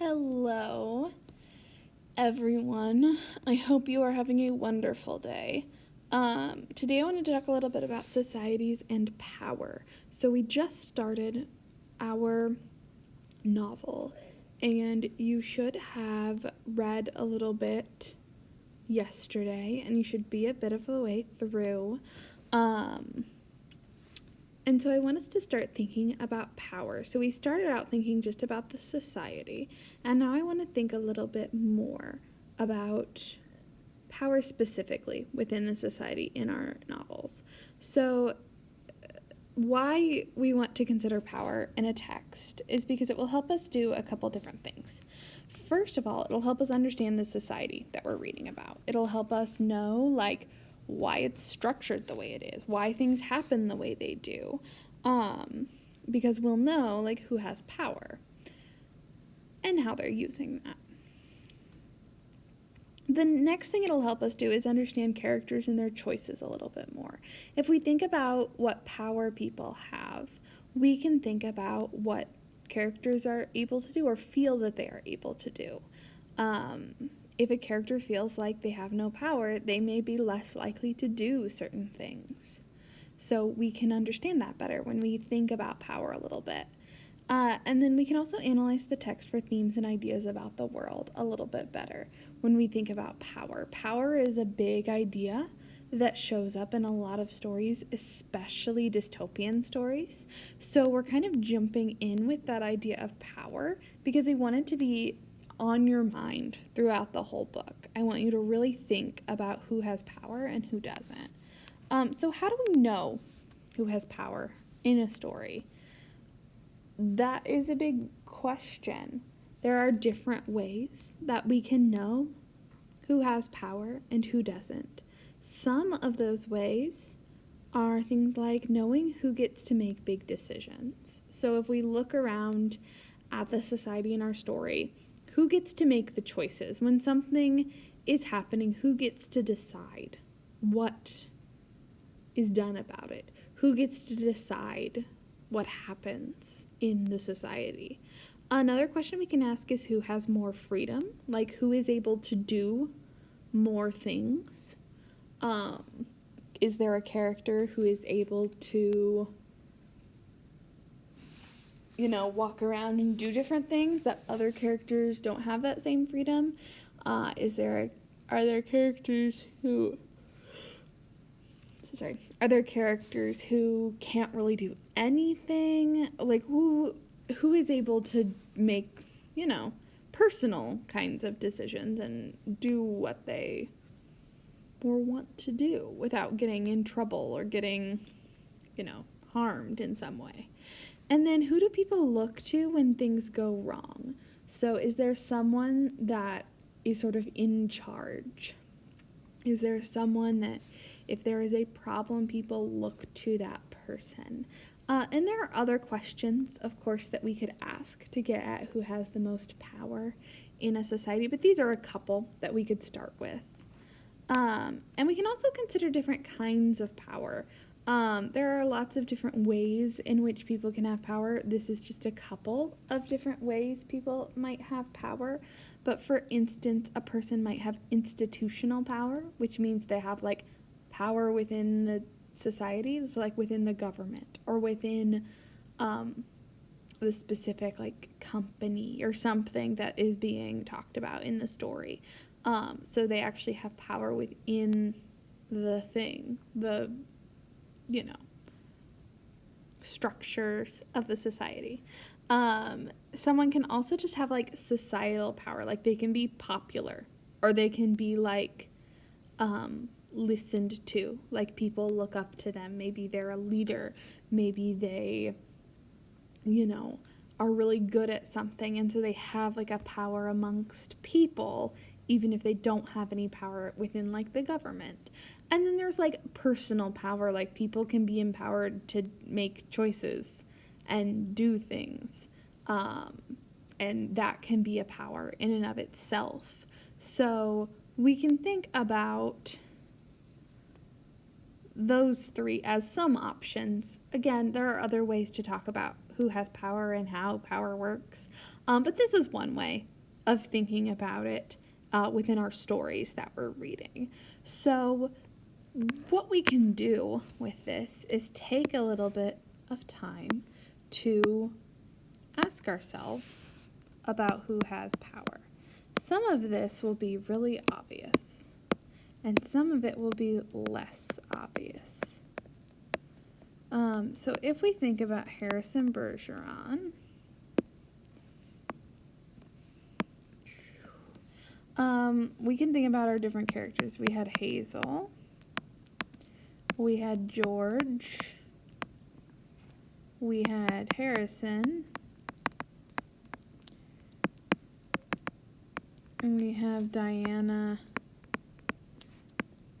Hello, everyone. I hope you are having a wonderful day. Today I wanted to talk a little bit about societies and power. So we just started our novel, and you should have read a little bit yesterday, and you should be a bit of a way through. And so I want us to start thinking about power. So we started out thinking just about the society, and now I want to think a little bit more about power specifically within the society in our novels. So why we want to consider power in a text is because it will help us do a couple different things. First of all, it'll help us understand the society that we're reading about. It'll help us know, why it's structured the way it is, why things happen the way they do, because we'll know, who has power and how they're using that. The next thing it'll help us do is understand characters and their choices a little bit more. If we think about what power people have, we can think about what characters are able to do or feel that they are able to do. If a character feels like they have no power, they may be less likely to do certain things. So we can understand that better when we think about power a little bit. And then we can also analyze the text for themes and ideas about the world a little bit better when we think about power. Power is a big idea that shows up in a lot of stories, especially dystopian stories. So we're kind of jumping in with that idea of power because I want it to be on your mind throughout the whole book. I want you to really think about who has power and who doesn't. So how do we know who has power in a story? That is a big question. There are different ways that we can know who has power and who doesn't. Some of those ways are things like knowing who gets to make big decisions. So if we look around at the society in our story, who gets to make the choices? When something is happening, who gets to decide what is done about it? Who gets to decide what happens in the society? Another question we can ask is who has more freedom? Who is able to do more things? Is there a character who is able to walk around and do different things that other characters don't have that same freedom? Are there characters who can't really do anything? Who is able to make, personal kinds of decisions and do what they want to do without getting in trouble or getting, harmed in some way? And then who do people look to when things go wrong? So is there someone that is sort of in charge? Is there someone that if there is a problem, people look to that person? And there are other questions, of course, that we could ask to get at who has the most power in a society, but these are a couple that we could start with. And we can also consider different kinds of power. There are lots of different ways in which people can have power. This is just a couple of different ways people might have power. But for instance, a person might have institutional power, which means they have power within the society, so within the government or within the specific company or something that is being talked about in the story. So they actually have power within the thing, the structures of the society. Someone can also just have societal power, they can be popular or they can be listened to, people look up to them. Maybe they're a leader, maybe they are really good at something, and so they have a power amongst people even if they don't have any power within the government. And then there's personal power, people can be empowered to make choices and do things, and that can be a power in and of itself. So we can think about those three as some options. Again, there are other ways to talk about who has power and how power works, but this is one way of thinking about it within our stories that we're reading. So what we can do with this is take a little bit of time to ask ourselves about who has power. Some of this will be really obvious, and some of it will be less obvious. So if we think about Harrison Bergeron, we can think about our different characters. We had Hazel, we had George, we had Harrison, and we have Diana,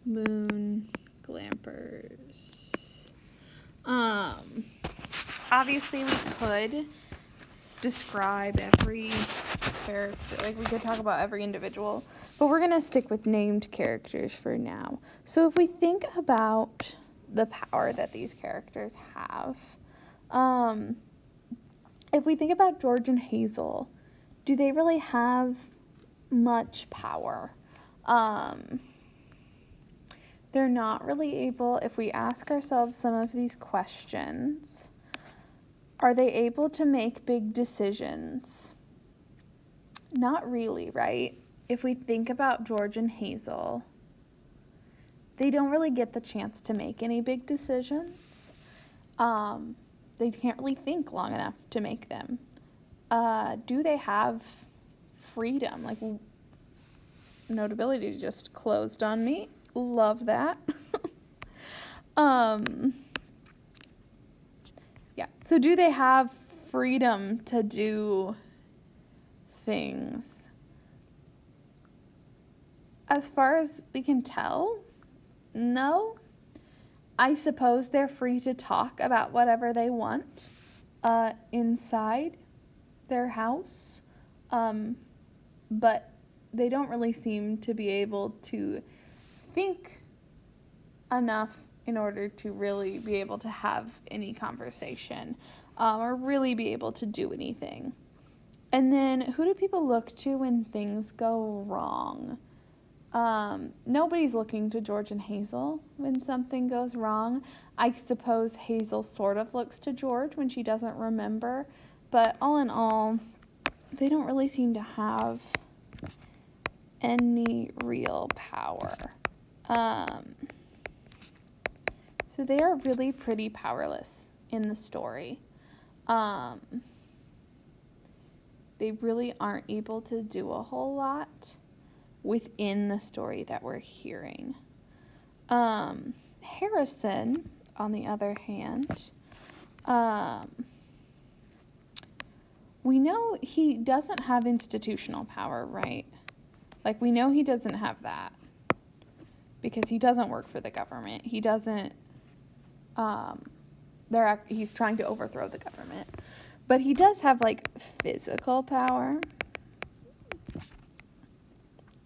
Moon, Glampers. Obviously we could describe every character, like we could talk about every individual, but we're going to stick with named characters for now. So if we think about the power that these characters have, if we think about George and Hazel, do they really have much power? They're not really able, if we ask ourselves some of these questions, are they able to make big decisions? Not really, right? If we think about George and Hazel, they don't really get the chance to make any big decisions. They can't really think long enough to make them. Do they have freedom? Like, Notability just closed on me. Love that. Yeah. So do they have freedom to do things? As far as we can tell, no. I suppose they're free to talk about whatever they want inside their house, but they don't really seem to be able to think enough in order to really be able to have any conversation or really be able to do anything. And then who do people look to when things go wrong? Nobody's looking to George and Hazel when something goes wrong. I suppose Hazel sort of looks to George when she doesn't remember, but all in all, they don't really seem to have any real power. So they are really pretty powerless in the story. They really aren't able to do a whole lot within the story that we're hearing. Harrison, on the other hand, we know he doesn't have institutional power, right? Like, we know he doesn't have that because he doesn't work for the government. He doesn't, he's trying to overthrow the government. But he does have, like, physical power.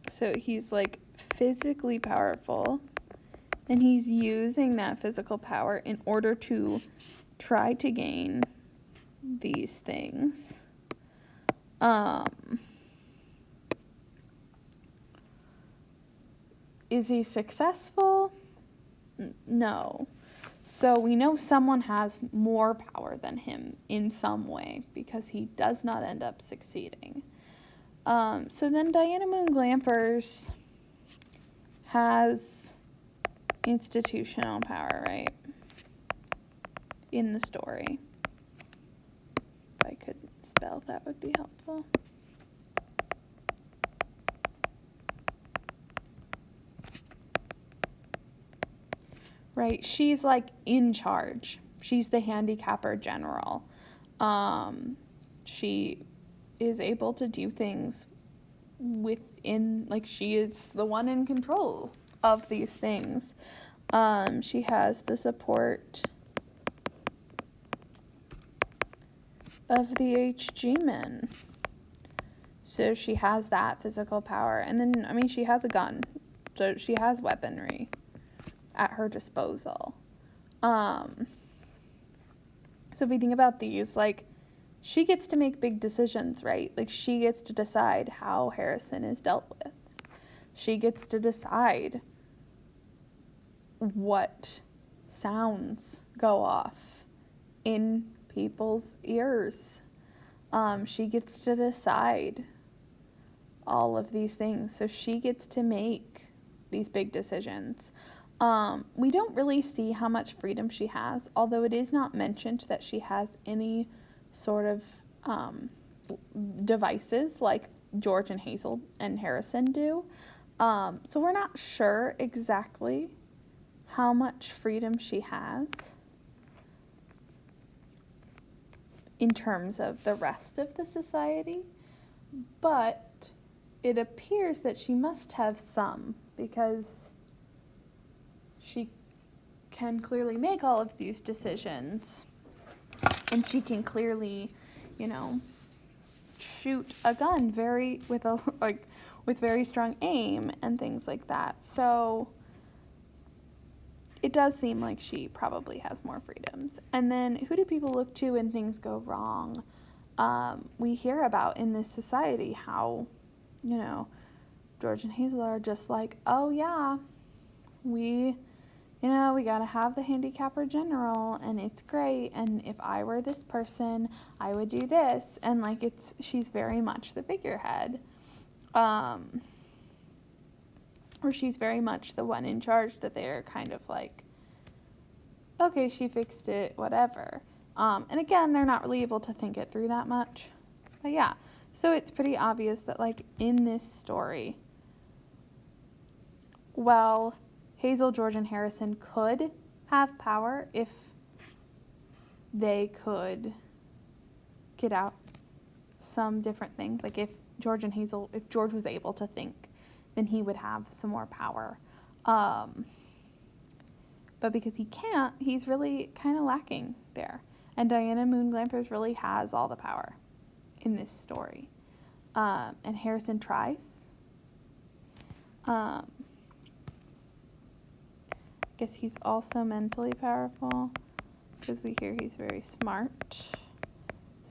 So he's, like, physically powerful. And he's using that physical power in order to try to gain these things. Is he successful? No. So we know someone has more power than him in some way because he does not end up succeeding. So then Diana Moon Glampers has institutional power, right? In the story. If I could spell, that would be helpful. Right, she's like in charge. She's the handicapper general. She is able to do things within, like, she is the one in control of these things. She has the support of the HG men. So she has that physical power. And then, I mean, she has a gun. So she has weaponry at her disposal. So if we think about these, like, she gets to make big decisions, right? Like, she gets to decide how Harrison is dealt with. She gets to decide what sounds go off in people's ears. She gets to decide all of these things. So she gets to make these big decisions. We don't really see how much freedom she has, although it is not mentioned that she has any sort of devices like George and Hazel and Harrison do. So we're not sure exactly how much freedom she has in terms of the rest of the society, but it appears that she must have some, because she can clearly make all of these decisions, and she can clearly, shoot a gun with very strong aim and things like that. So it does seem like she probably has more freedoms. And then who do people look to when things go wrong? We hear about in this society how, George and Hazel are just like, oh yeah, we gotta have the handicapper general, and it's great, and if I were this person, I would do this, and she's very much the figurehead, or she's very much the one in charge, that they're kind of like, okay, she fixed it, whatever. And again, they're not really able to think it through that much, but yeah, so it's pretty obvious that in this story, well, Hazel, George, and Harrison could have power if they could get out some different things. Like if George was able to think, then he would have some more power. But because he can't, he's really kind of lacking there. And Diana Moon Glampers really has all the power in this story. And Harrison tries. Guess he's also mentally powerful, because we hear he's very smart.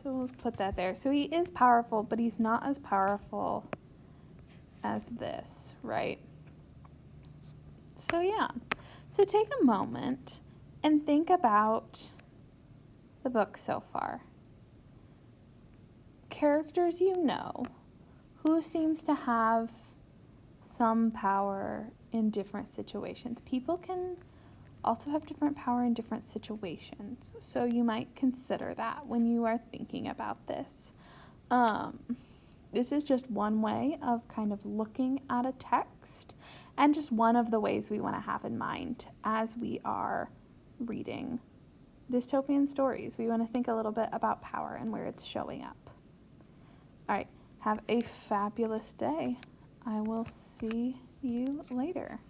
So we'll put that there. So he is powerful, but he's not as powerful as this, right? So yeah. So take a moment and think about the book so far. Characters who seems to have some power in different situations. People can also have different power in different situations, so you might consider that when you are thinking about this. This is just one way of kind of looking at a text, and just one of the ways we want to have in mind as we are reading dystopian stories. We want to think a little bit about power and where it's showing up. All right, have a fabulous day. I will see you later.